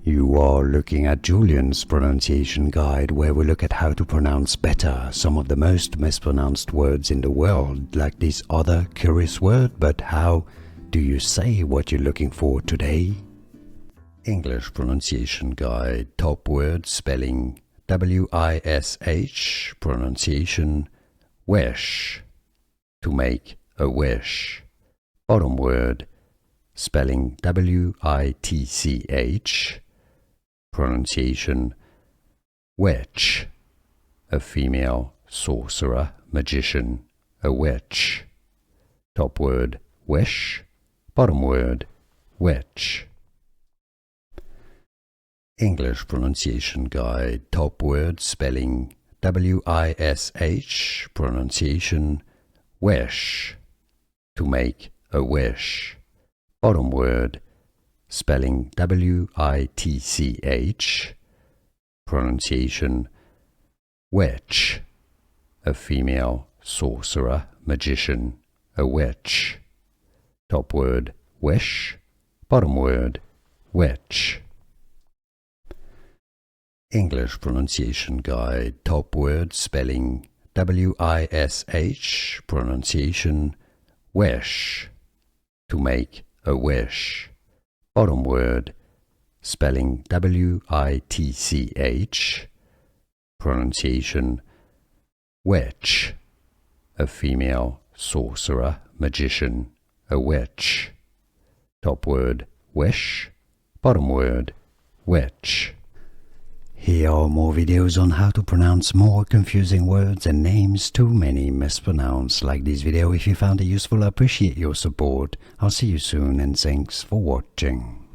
You are looking at Julian's pronunciation guide, where we look at how to pronounce better some of the most mispronounced words in the world, like this other curious word. But how do you say what you're looking for today? English pronunciation guide, top word spelling W-I-S-H, pronunciation wish, to make a wish. Bottom word spelling W-I-T-C-H, pronunciation witch, a female sorcerer, magician, a witch. Top word wish, bottom word witch. English pronunciation guide, top word spelling W-I-S-H, pronunciation wish, to make a wish. Bottom word spelling W-I-T-C-H, pronunciation witch, a female sorcerer, magician, a witch. Top word wish, bottom word witch. English pronunciation guide, top word spelling W-I-S-H, pronunciation wish, to make a wish. Bottom word spelling W-I-T-C-H, pronunciation witch, a female sorcerer, magician, a witch. Top word wish, bottom word witch. Here are more videos on how to pronounce more confusing words and names too many mispronounced. Like this video if you found it useful. I appreciate your support. I'll see you soon and thanks for watching.